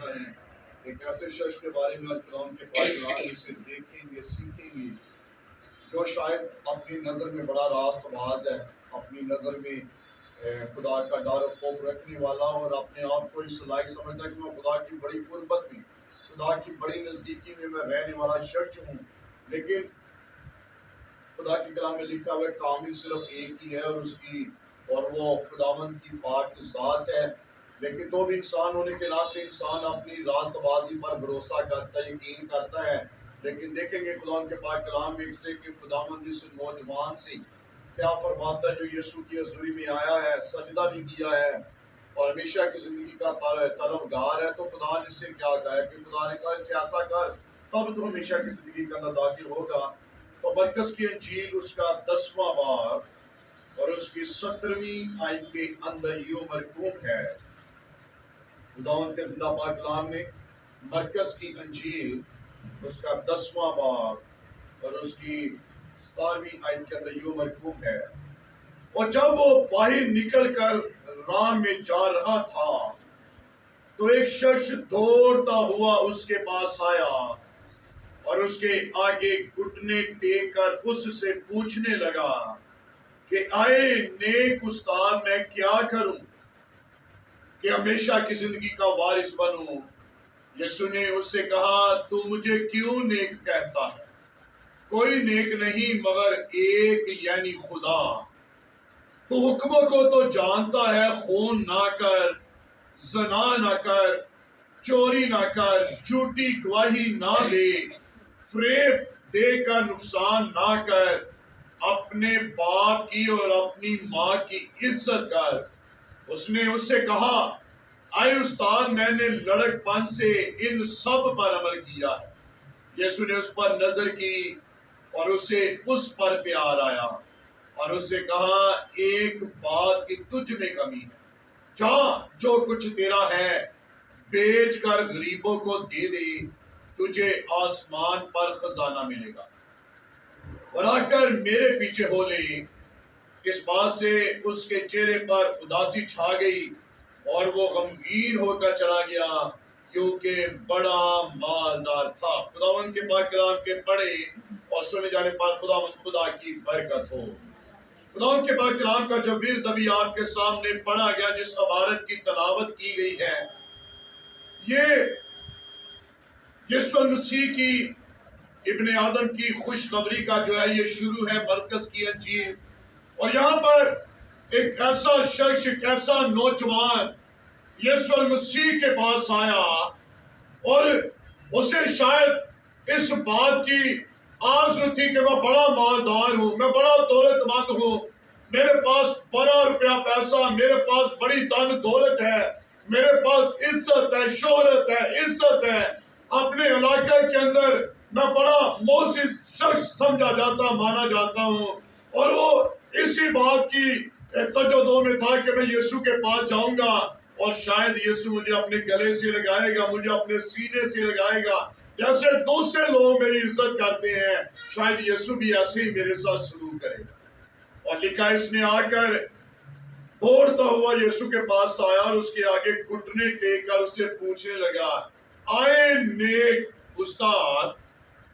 ہیں ایک ایسے شخص کے بارے میں آج کلام کے پاکلام سے دیکھیں گے، سیکھیں گے، جو شاید اپنی نظر میں بڑا راست باز ہے، اپنی نظر میں خدا کا ڈر و خوف رکھنے والا، اور اپنے آپ کو اس لائق سمجھتا ہے کہ میں خدا کی بڑی قربت میں، خدا کی بڑی نزدیکی میں رہنے والا شخص ہوں۔ لیکن خدا کے کلام میں لکھا ہوا ہے کامل صرف ایک ہی ہے، اور وہ خداوند کی پاک ذات ہے۔ لیکن تو بھی انسان ہونے کے ناطے انسان اپنی راست بازی پر بھروسہ کرتا ہے، یقین کرتا ہے۔ لیکن دیکھیں گے خدا کے پاک کلام میں سے کہ خداوند اس نوجوان سے کیا فرماتا ہے جو یسوع کی حضوری میں آیا ہے، سجدہ بھی کیا ہے اور ہمیشہ کی زندگی کا طلبگار ہے۔ تو خدا نے اس سے کیا کہا ہے کہ خدا نے کہا اسے ایسا کر تب تو ہمیشہ کی زندگی کے اندر داخل ہوگا۔ تو مرکز کی انجیل اس کا 10واں باب اور اس کی 17ویں آیت کے اندر یوں مرکوم ہے، خداوند کے زندہ پاک کلام میں مرکز کی انجیل اس کا 10واں باب اور اس کی 17ویں آیت کے اندر یوں مرکوم ہے، اور جب وہ باہر نکل کر راہ میں جا رہا تھا تو ایک شخص دوڑتا ہوا اس کے پاس آیا اور اس کے آگے گھٹنے ٹیک کر اس سے پوچھنے لگا کہ آئے نیک استاد میں کیا کروں کہ ہمیشہ کی زندگی کا وارث بنوں؟ یسوع نے اس سے کہا تو مجھے کیوں نیک کہتا ہے؟ کوئی نیک نہیں مگر ایک یعنی خدا۔ تو حکموں کو تو جانتا ہے، خون نہ کر، زنا نہ کر، چوری نہ کر، جھوٹی گواہی نہ دے، فریب دے کر نقصان نہ کر، اپنے باپ کی اور اپنی ماں کی عزت کر۔ اس نے اس سے کہا اے استاد میں نے لڑک پن سے ان سب پر عمل کیا ہے۔ یسوع نے اس پر نظر کی اور اسے اس پر پیار آیا اور اس سے کہا ایک بات کی تجھ میں کمی ہے، جا جو کچھ تیرا ہے بیچ کر غریبوں کو دے دے، تجھے آسمان پر خزانہ ملے گا، اور آ کر میرے پیچھے ہو لے۔ اس بات سے اس کے چہرے پر اداسی چھا گئی اور وہ غمگین ہو کر چلا گیا کیونکہ بڑا مالدار تھا۔ خداوند کے پاک کلام کے پڑھے اور سنے جانے پر خداوند خدا کی برکت ہو۔ خداوند کے پاک کلام کا جو ورد ابھی آپ کے سامنے پڑھا گیا، جس عبارت کی تلاوت کی گئی ہے، یہ یسوع مسیح کی ابن آدم کی خوشخبری کا جو ہے یہ شروع ہے، مرکز کی انجیل۔ اور یہاں پر ایک ایسا شخص، ایک ایسا نوجوان یسوع مسیح کے پاس آیا اور اسے شاید اس بات کی آرزو تھی کہ میں بڑا مالدار ہوں، میں بڑا دولت مند ہوں، میرے پاس بڑا روپیہ پیسہ، میرے پاس بڑی دن دولت ہے، میرے پاس عزت ہے، شہرت ہے، عزت ہے، اپنے علاقے کے اندر میں بڑا موثر شخص سمجھا جاتا، مانا جاتا ہوں۔ اور وہ اسی بات کی تجدو میں تھا کہ میں یسوع کے پاس جاؤں گا اور شاید یسوع مجھے اپنے گلے سے لگائے گا، مجھے اپنے سینے سے لگائے گا، جیسے دوسرے لوگ میری عزت کرتے ہیں، شاید یسوع بھی ایسے ہی میرے ساتھ سلوک کرے گا۔ اور لکھا اس نے آ کر دوڑتا ہوا یسوع کے پاس آیا اور اس کے آگے گھٹنے ٹیک کر اس سے پوچھنے لگا آئے نیک استاد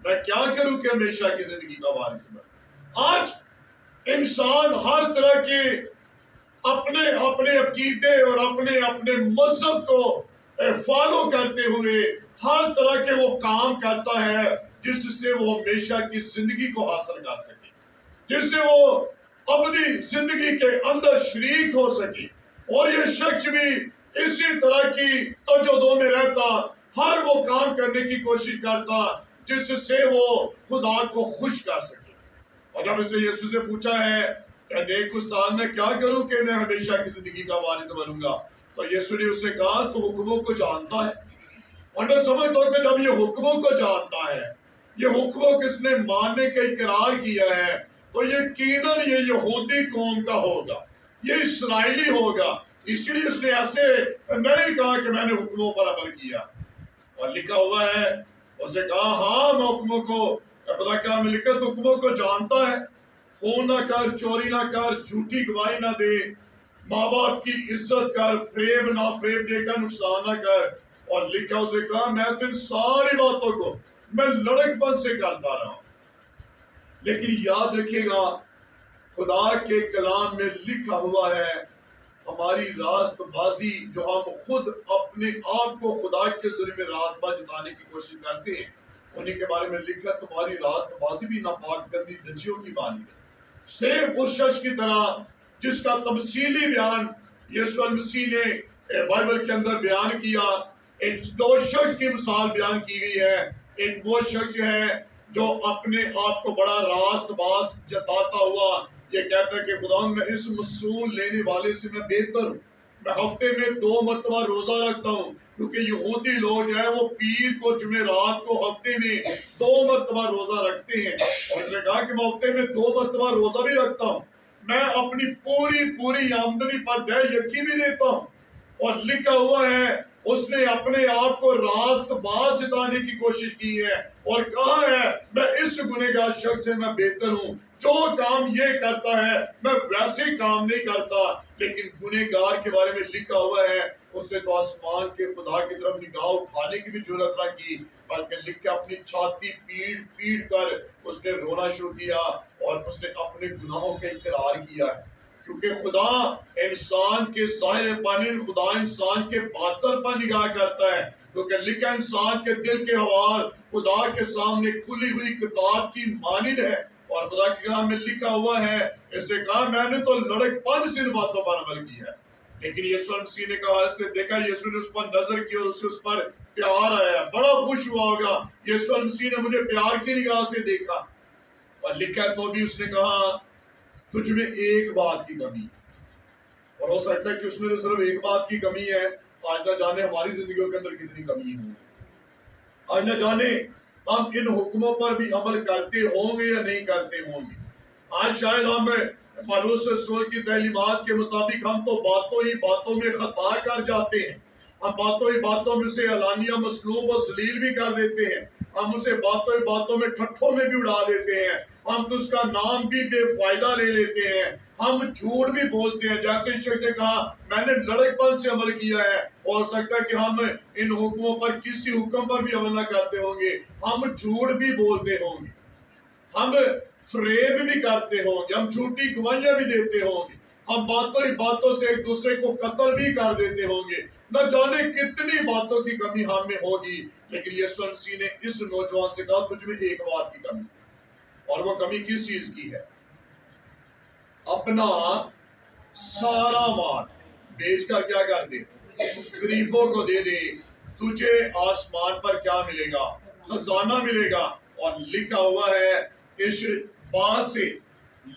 میں کیا کروں کہ ہمیشہ کی زندگی کا وارث بنوں؟ آج انسان ہر طرح کے اپنے اپنے عقیدے اور اپنے اپنے مذہب کو فالو کرتے ہوئے ہر طرح کے وہ کام کرتا ہے جس سے وہ ہمیشہ کی زندگی کو حاصل کر سکے، جس سے وہ ابدی زندگی کے اندر شریک ہو سکے۔ اور یہ شخص بھی اسی طرح کی تجدو میں رہتا، ہر وہ کام کرنے کی کوشش کرتا جس سے وہ خدا کو خوش کر سکے۔ اور جب اس نے یسوع سے پوچھا ہے کہ نیک استاد میں کیا کروں کہ میں ہمیشہ کی زندگی کا وارث بنوں گا، تو یسوع نے اس سے کہا تو حکموں کو جانتا ہے۔ اور میں سمجھتا ہوں کہ جب یہ حکموں کو جانتا ہے، یہ حکموں کس نے ماننے کا اقرار کیا ہے، تو یقیناً یہ یہودی قوم کا ہوگا، یہ اسرائیلی ہوگا، اس لیے اس نے ایسے نہیں کہا کہ میں نے حکموں پر عمل کیا۔ اور لکھا ہوا ہے اس نے کہا ہاں میں حکموں کو، خدا کیا میں لکھا تو حکموں کو جانتا ہے، خون نہ کر، چوری نہ کر، جھوٹی گواہی نہ دے، ماں باپ کی عزت کر، فریب نہ دے کر نقصان نہ کر، اور لکھا اس نے کہا میں تو ان ساری باتوں کو میں لڑکپن سے کرتا رہا ہوں. لیکن یاد رکھیے گا خدا کے کلام میں لکھا ہوا ہے ہماری راست بازی جو ہم خود اپنے آپ کو خدا کے ذریعے میں راست باز جتانے کی کوشش کرتے ہیں انہیں کے بارے میں لکھا تمہاری راست بازی بھی ناپاک گندی دجیوں کی بانی ہے. صرف اس شخص کی طرح جس کا تفصیلی بیان یسوع مسیح نے بائبل کے اندر بیان کیا. ایک دو شخص کی مثال بیان کی گئی ہے. ایک وہ شخص ہے جو اپنے آپ کو بڑا راست باز جتاتا ہوا یہ کہتا ہے کہ خدا میں اس مصول لینے والے سے میں بہتر ہوں. میں ہفتے میں 2 مرتبہ روزہ رکھتا ہوں کیونکہ یہودی لوگ جو ہے وہ پیر کو جمعرات کو ہفتے میں 2 مرتبہ روزہ رکھتے ہیں. اور اس نے کہا کہ میں ہفتے میں 2 مرتبہ روزہ بھی رکھتا ہوں. میں اپنی پوری آمدنی پر دہ یقین بھی دیتا ہوں. اور لکھا ہوا ہے اس نے اپنے آپ کو راست باز جتانے کی کوشش کی ہے اور کہا ہے میں اس گنہگار شخص سے میں بہتر ہوں. جو کام یہ کرتا ہے میں ویسے کام نہیں کرتا. لیکن گنہگار کے بارے میں لکھا ہوا ہے اس نے تو آسمان کے خدا کی طرف نگاہ اٹھانے کی بھی جرات نہ کی بلکہ لکھ کے اپنی چھاتی پیٹ کر اس نے رونا شروع کیا اور اس نے اپنے گناہوں کا اقرار کیا ہے. کیونکہ خدا انسان کے ظاہر پانی خدا انسان کے باطن پر نگاہ کرتا ہے کیونکہ لکھا انسان کے دل کے حوال خدا کے سامنے کھلی ہوئی کتاب کی مانند ہے. اور خدا کے کلام میں لکھا ہوا ہے اس نے کہا میں نے تو لڑکپن سے ان باتوں پر عمل کیا ہے. لیکن یسوع مسیح نے کہا اس نے دیکھا یسوع نے اس پر نظر کی اور اسے اس پر پیار آیا. بڑا خوش ہوا ہوگا یسوع مسیح نے مجھے پیار کی نگاہ سے دیکھا. اور لکھا تو بھی اس نے کہا تجھ میں ایک بات کی کمی ہے. اور ہو سکتا ہے کہ اس میں تو صرف ایک بات کی کمی ہے. آج نہ جانے ہماری زندگیوں کے اندر کتنی کمی ہوں. آج نہ جانے ہم ان حکموں پر بھی عمل کرتے ہوں گے یا نہیں کرتے ہوں گے. آج شاید ہم پالوس رسول کی تعلیمات کے مطابق ہم تو باتوں ہی باتوں میں خطا کر جاتے ہیں. ہم باتوں ہی باتوں میں سے اعلانیہ مسلوب اور ذلیل بھی کر دیتے ہیں. ہم اسے باتوں ہی باتوں میں ٹھٹھوں میں بھی اڑا دیتے ہیں. ہم تو اس کا نام بھی بے فائدہ لے لیتے ہیں. ہم جھوٹ بھی بولتے ہیں جیسے شخص نے کہا میں نے لڑکپن سے عمل کیا ہے. اور ہو سکتا ہے کہ ہم ان حکموں پر کسی حکم پر بھی عمل نہ کرتے ہوں گے. ہم جھوٹ بھی بولتے ہوں گے. ہم فریب بھی کرتے ہوں گے. ہم جھوٹی گواہیاں بھی دیتے ہوں گے. ہم باتوں ہی باتوں سے ایک دوسرے کو قتل بھی کر دیتے ہوں گے. نہ جانے کتنی باتوں کی کمی ہم میں ہوگی. لیکن یسوع مسیح نے اس نوجوان سے کہا تجھ میں ایک بات کی کمی. اور وہ کمی کس چیز کی ہے؟ اپنا سارا مال بیچ کر کیا کر دے غریبوں کو دے دے. تجھے آسمان پر کیا ملے گا؟ خزانہ ملے گا. اور لکھا ہوا ہے اس بات سے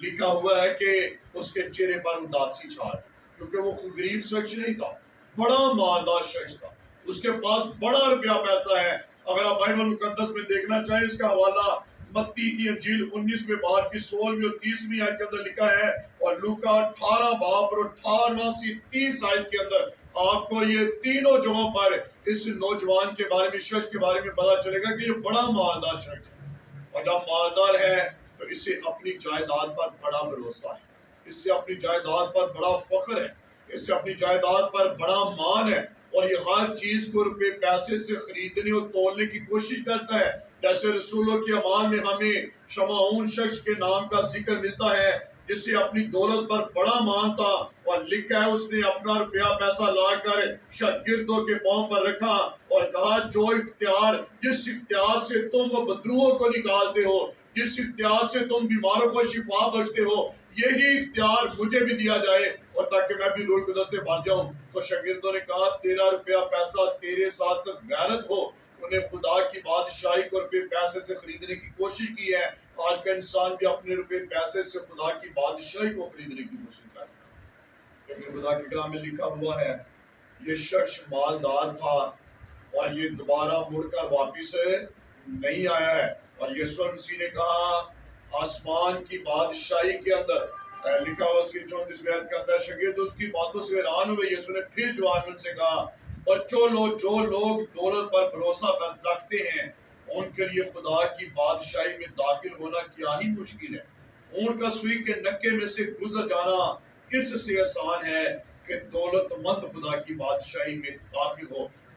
لکھا ہوا ہے کہ اس کے چہرے پر اداسی چھا کیونکہ وہ غریب شخص نہیں تھا بڑا مالدار شخص تھا. اس کے پاس بڑا روپیہ پیسہ ہے. اگر آپ بائبل مقدس میں دیکھنا چاہیں اس کا حوالہ متی کی انجیل 19 میں باب کی 16ویں اور 30ویں آیت کے اندر لکھا ہے اور لوکا 18 باب اور 18 سے 30 آیت کے اندر آپ کو یہ تینوں جگہوں پر اس نوجوان کے بارے میں شخص کے بارے میں پتا چلے گا کہ یہ بڑا مالدار شخص ہے. اور جب مالدار ہے تو اسے اپنی جائیداد پر بڑا بھروسہ ہے. اس سے اپنی جائیداد پر بڑا فخر ہے. اس سے اپنی جائیداد پر بڑا مان ہے. اور یہ ہر چیز کو روپے پیسے سے خریدنے اور تولنے کی کوشش کرتا ہے. جیسے رسولوں کے اعمال میں ہمیں شمعون شخص کے نام کا ذکر ملتا ہے جس سے اپنی دولت پر بڑا مان تھا. اور لکھا ہے اس نے اپنا روپیہ پیسہ لا کر شاگردوں کے پاؤں پر رکھا اور کہا جو اختیار جس اختیار سے تم بدروہوں کو نکالتے ہو جس اختیار سے تم بیماروں کو شفا بخشتے ہو یہی اختیار مجھے بھی دیا جائے اور تاکہ میں بھی روح القدس سے بھر جاؤں. تو شاگردوں نے کہا تیرا روپیہ پیسہ تیرے ساتھ غیرت ہو. انہیں خدا کی بادشاہی کو روپے پیسے سے خریدنے کی کوشش کی ہے. آج کا انسان بھی اپنے روپے پیسے سے خدا کی بادشاہی کو خریدنے کی کوشش کرتا ہے. لیکن خدا کے کلام میں لکھا ہوا ہے یہ شخص مالدار تھا اور یہ دوبارہ مڑ کر واپس نہیں آیا ہے. اور یسوع مسیح نے کہا آسمان کی بادشاہی کے اندر لکھا ہوا اس کی 34ویں آیت کے اندر شاگرد اس کی باتوں سے حیران ہوئے. یسوع نے پھر جواب ان سے کہا اور جو لوگ دولت پر بھروسہ رکھتے ہیں ان کے لیے خدا کی بادشاہی میں داخل ہونا کیا ہی مشکل ہے. اونٹ کا سوئی کے نکے میں سے گزر جانا کس سے آسان ہے کہ دولت مند خدا کی بادشاہی میں داخل ہو.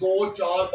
2-4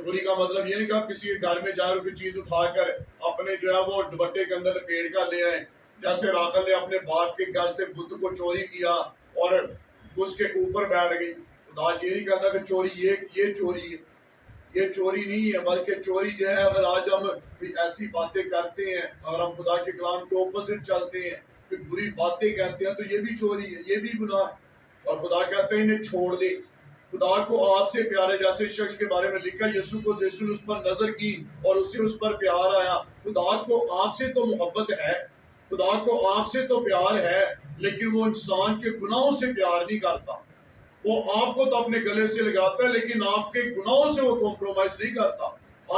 چوری کا مطلب یہ نہیں کہ آپ کسی کے گھر میں جائیں اور کوئی چیز اٹھا کر اپنے جو ہے وہ دوپٹے کے اندر لپیٹ کر لے آئیں. جیسے راکل نے اپنے باپ کے گھر سے بت کو چوری کیا اور اس کے اوپر بیٹھ گئی. خدا یہ نہیں کہتا کہ چوری یہ چوری ہے، یہ چوری نہیں ہے، بلکہ چوری جو ہے اگر آج ہم ایسی باتیں کرتے ہیں، اگر ہم خدا کے کلام کے اپوزٹ چلتے ہیں، پھر بری باتیں کہتے ہیں، تو یہ بھی چوری ہے، یہ بھی گناہ ہے. اور خدا کہتے ہیں انہیں چھوڑ دے. خدا کو آپ سے پیار ہے، جیسے شخص کے بارے میں لکھا یسوع نے اس پر نظر کی اور اس سے اس پر پیار آیا. خدا کو آپ سے تو محبت ہے، خدا کو آپ سے تو پیار ہے، لیکن وہ انسان کے گناہوں سے پیار نہیں کرتا. وہ آپ کو تو اپنے گلے سے لگاتا ہے، لیکن آپ کے گناہوں سے وہ کمپرومائز نہیں کرتا.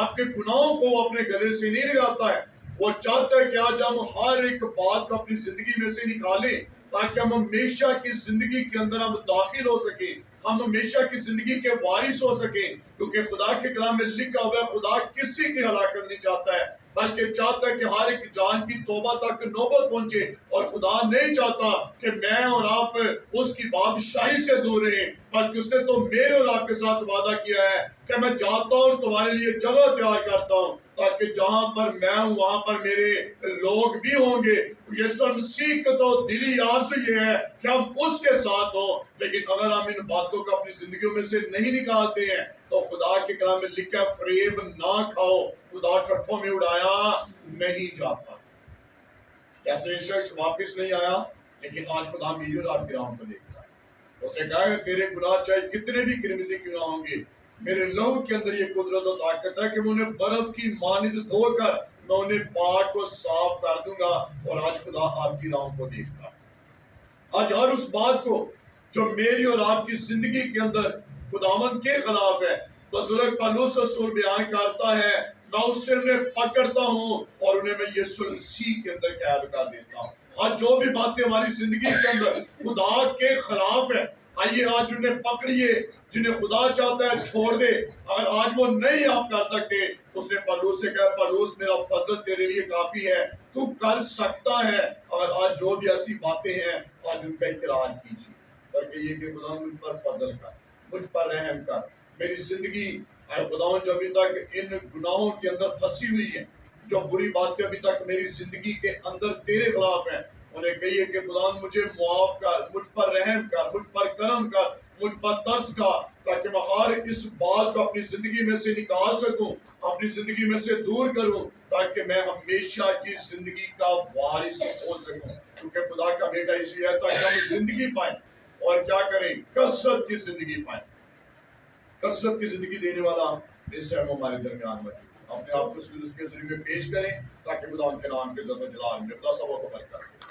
آپ کے گناہوں کو وہ اپنے گلے سے نہیں لگاتا ہے. وہ چاہتا ہے کہ آج ہم ہر ایک بات کو اپنی زندگی میں سے نکالیں تاکہ ہم ہمیشہ کی زندگی کے اندر ہم داخل ہو سکیں، ہم ہمیشہ کی زندگی کے وارث ہو سکیں. کیونکہ خدا کے کلام میں لکھا ہوا ہے خدا کسی کی ہلاکت نہیں چاہتا ہے، بلکہ چاہتا ہے کہ ہر ایک جان کی توبہ تک نوبت پہنچے. اور خدا نہیں چاہتا کہ میں اور آپ اس کی بادشاہی سے دور رہیں، بلکہ اس نے تو میرے اور آپ کے ساتھ وعدہ کیا ہے کہ میں جاتا ہوں اور تمہارے لیے جگہ تیار کرتا ہوں، تاکہ جہاں پر میں ہوں وہاں پر میرے لوگ بھی ہوں گے. یسوع مسیح کا تو دلی آرزو یہ ہے کہ ہم اس کے ساتھ ہوں. لیکن اگر ہم ان باتوں کو اپنی زندگیوں میں سے نہیں نکالتے ہیں تو خدا کے کلام میں لکھا فریب نہ کھاؤ، خدا ٹھٹھوں میں اڑایا نہیں جاتا. جیسے شخص واپس نہیں آیا، لیکن آج خدا میری اور آپ کی راہوں کو دیکھتا ہے. اس نے کہا کہ تیرے گناہ چاہے کتنے بھی کرمزی کیوں نہ ہوں گے، میرے لہو کے اندر یہ قدرت و طاقت ہے کہ میں انہیں برف کی مانند دھو کر میں انہیں پاک و صاف کر دوں گا. اور آج خدا آپ کی راہوں کو دیکھتا ہے. آج ہر اس بات کو جو میری اور آپ کی زندگی کے اندر خداوند کے خلاف ہے، بزرگ پولس رسول بیان کرتا ہے، میں اس سے انہیں پکڑتا ہوں اور انہیں میں یسوع مسیح کے اندر قید کر دیتا ہوں. آج جو بھی باتیں ہماری زندگی کے اندر خدا کے خلاف ہے، آئیے آج انہیں پکڑیے. جنہیں خدا چاہتا ہے چھوڑ دے. اگر آج وہ نہیں آپ کر سکتے، اس نے پولس سے کہا پولس میرا فضل تیرے لیے کافی ہے، تو کر سکتا ہے. اگر آج جو بھی ایسی باتیں ہیں آج ان کا اقرار کیجیے، بلکہ یہ کہ خدا مجھ پر فضل کر، مجھ پر رحم کر. میری زندگی اے خدا جو ابھی تک ان گناہوں کے اندر پھنسی ہوئی ہے، جو بری باتیں ابھی تک میری زندگی کے اندر تیرے خلاف ہیں، انہیں کہیے کہ خدا مجھے معاف کر، مجھ پر رحم کر، مجھ پر کرم کر، مجھ پر ترس کر، تاکہ میں ہر اس بات کو اپنی زندگی میں سے نکال سکوں، اپنی زندگی میں سے دور کروں، تاکہ میں ہمیشہ کی زندگی کا وارث ہو سکوں. کیونکہ خدا کا بیٹا اس لیے ہے تاکہ ہم زندگی پائیں اور کیا کریں، کثرت کی زندگی پائیں. کثرت کی زندگی دینے والا اس ٹائم ہمارے درمیان موجود ہے. اپنے آپ کو اس کے ذریعے پیش کریں تاکہ خدا ان کے نام کے عزت و جلال میں خدا سب کو برکت دے.